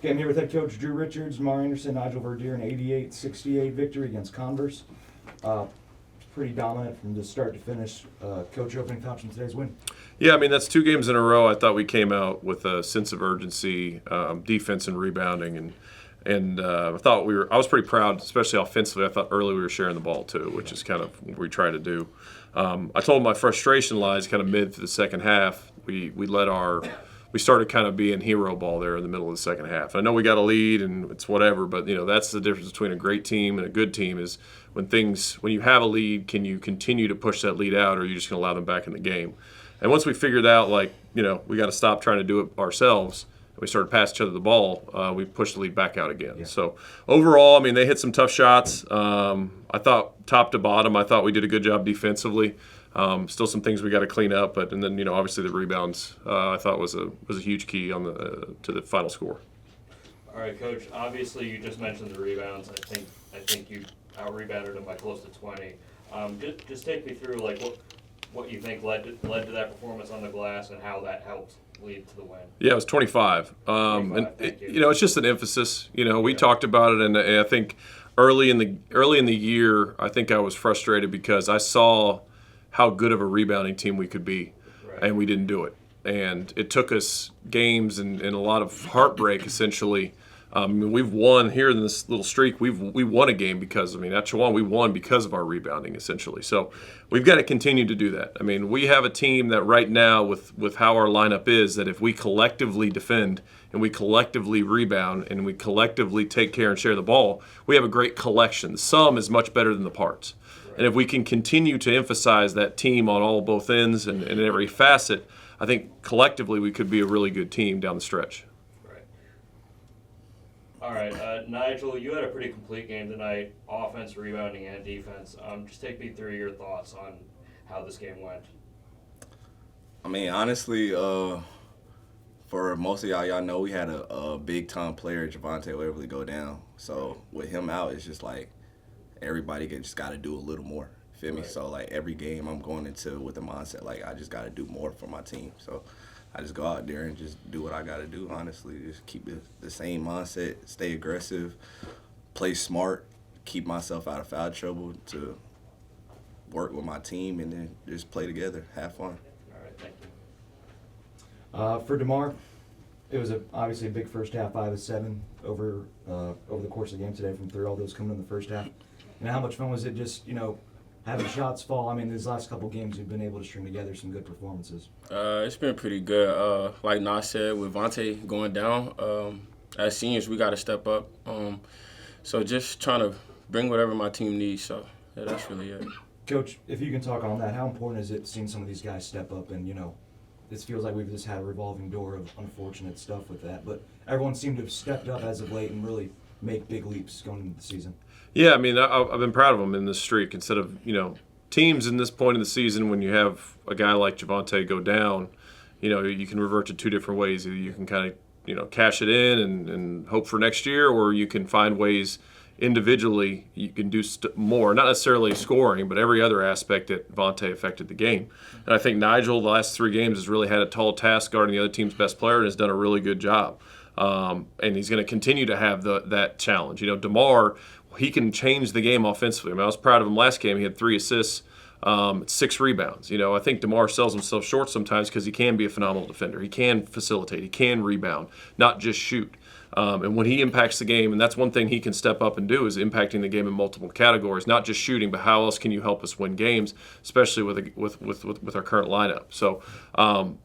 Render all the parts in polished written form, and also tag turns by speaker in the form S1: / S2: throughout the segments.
S1: Okay, I'm here with head coach Drew Richards, Mar Anderson, Nigel Verdier, an 88-68 victory against Converse. Pretty dominant from the start to finish. Coach, opening thoughts on today's win?
S2: Yeah, I mean, that's 2 games in a row. I thought we came out with a sense of urgency, defense and rebounding, and I was pretty proud, especially offensively. I thought early we were sharing the ball too, which is kind of what we try to do. I told my frustration lies kind of mid to the second half. We started kind of being hero ball there in the middle of the second half. I know we got a lead and it's whatever, but that's the difference between a great team and a good team is when you have a lead, can you continue to push that lead out, or are you just going to allow them back in the game? And once we figured out, we got to stop trying to do it ourselves, and we started passing each other the ball, we pushed the lead back out again. Yeah. So overall, I mean, they hit some tough shots. I thought top to bottom, I thought we did a good job defensively. Still some things we got to clean up, but obviously the rebounds I thought was a huge key on to the final score.
S3: All right, Coach. Obviously, you just mentioned the rebounds. I think you out-rebounded them by close to 20. Just take me through what you think led to that performance on the glass and how that helped lead to the win.
S2: Yeah, it was 25. It's just an emphasis. We talked about it, and I think early in the year, I think I was frustrated because I saw how good of a rebounding team we could be, and we didn't do it. And it took us games and a lot of heartbreak, essentially. We've won here in this little streak. We won a game because, we won because of our rebounding, essentially. So we've got to continue to do that. I mean, we have a team that right now, with how our lineup is, that if we collectively defend and we collectively rebound and we collectively take care and share the ball, we have a great collection. The sum is much better than the parts. And if we can continue to emphasize that team on both ends and in every facet, I think collectively we could be a really good team down the stretch.
S3: Right. All right, Nigel, you had a pretty complete game tonight, offense, rebounding, and defense. Just take me through your thoughts on how this game went.
S4: I mean, honestly, for most of y'all know we had a big-time player, Javonte, Waverly, go down. So with him out, it's just like, everybody just got to do a little more. Feel me? Right. So every game I'm going into with the mindset I just got to do more for my team. So I just go out there and just do what I got to do. Honestly, just keep the same mindset, stay aggressive, play smart, keep myself out of foul trouble, to work with my team, and then just play together, have fun.
S3: All right, thank you.
S1: For DeMar, it was obviously a big first half, 5 of 7 over the course of the game today from 3, all those coming in the first half. And how much fun was it just, having shots fall? I mean, these last couple games you've been able to string together some good performances.
S5: It's been pretty good. Like Nas said, with Vontae going down, as seniors we got to step up. So just trying to bring whatever my team needs. So yeah, that's really it.
S1: Coach, if you can talk on that, how important is it seeing some of these guys step up? And this feels like we've just had a revolving door of unfortunate stuff with that. But everyone seemed to have stepped up as of late and really make big leaps going into the season.
S2: Yeah, I mean, I've been proud of them in this streak. Instead of, teams in this point of the season, when you have a guy like Javonte go down, you can revert to 2 different ways. Either you can kind of, cash it in and hope for next year, or you can find ways individually you can do more, not necessarily scoring, but every other aspect that Vontae affected the game. And I think Nigel, the last 3 games, has really had a tall task guarding the other team's best player and has done a really good job. And he's going to continue to have that challenge. DeMar, he can change the game offensively. I was proud of him last game. He had 3 assists, 6 rebounds. I think DeMar sells himself short sometimes because he can be a phenomenal defender. He can facilitate. He can rebound, not just shoot. And when he impacts the game, and that's one thing he can step up and do, is impacting the game in multiple categories, not just shooting, but how else can you help us win games, especially with our current lineup. So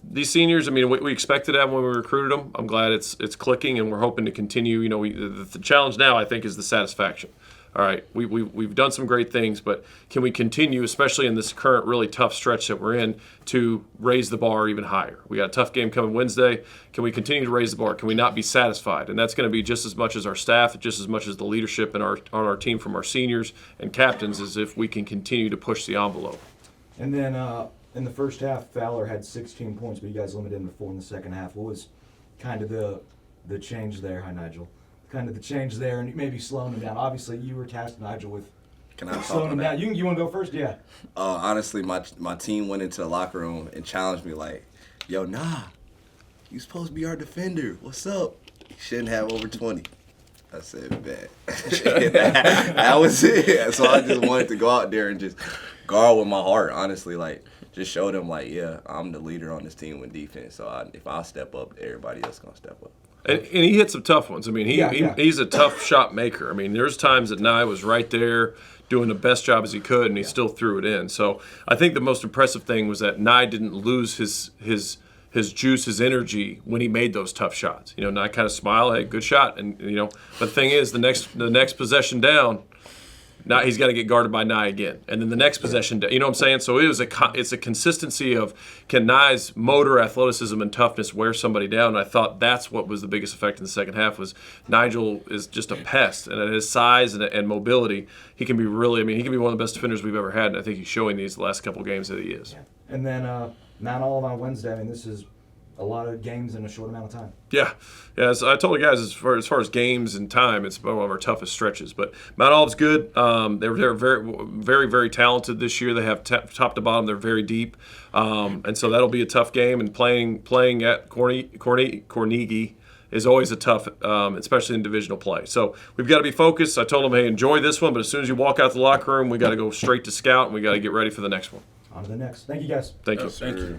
S2: these seniors, we expected that when we recruited them. I'm glad it's clicking, and we're hoping to continue. The challenge now, I think, is the satisfaction. All right, we've done some great things, but can we continue, especially in this current really tough stretch that we're in, to raise the bar even higher? We got a tough game coming Wednesday. Can we continue to raise the bar? Can we not be satisfied? And that's going to be just as much as our staff, just as much as the leadership on our team, from our seniors and captains, as if we can continue to push the envelope.
S1: And then in the first half, Fowler had 16 points, but you guys limited him to 4 in the second half. What was kind of the change there? Hi, Nigel. Kind of the change there, and maybe slowing him down. Obviously, you were tasked, Nigel, with slowing him down. You want to go first? Yeah.
S4: Honestly, my team went into the locker room and challenged me yo, you supposed to be our defender. What's up? shouldn't have over 20. I said, bet. That was it. So I just wanted to go out there and just guard with my heart, honestly. Like, just show them, like, yeah, I'm the leader on this team with defense. So if I step up, everybody else going to step up.
S2: And he hit some tough ones. I mean, he's a tough shot maker. I mean, there's times that Nye was right there doing the best job as he could, and he still threw it in. So I think the most impressive thing was that Nye didn't lose his juice, his energy when he made those tough shots. You know, Nye kind of smiled, hey, good shot. And, you know, but the thing is, the next possession down, now he's got to get guarded by Nye again, and then the next possession, you know what I'm saying? So it's a consistency of can Nye's motor, athleticism, and toughness wear somebody down. And I thought that's what was the biggest effect in the second half was Nigel is just a pest, and at his size and mobility, he can be really. I mean, he can be one of the best defenders we've ever had, and I think he's showing these last couple games that he is.
S1: Yeah. And then not all on Wednesday. I mean, this is a lot of games in a short amount of time.
S2: Yeah. So I told the guys as far as games and time, it's one of our toughest stretches. But Mount Olive's good. They're very, very, very talented this year. They have top to bottom. They're very deep, and so that'll be a tough game. And playing at Carnegie is always a tough, especially in divisional play. So we've got to be focused. I told them, hey, enjoy this one, but as soon as you walk out the locker room, we got to go straight to scout, and we got to get ready for the next one.
S1: On to the next. Thank you, guys.
S2: Thank you.
S5: Thank you.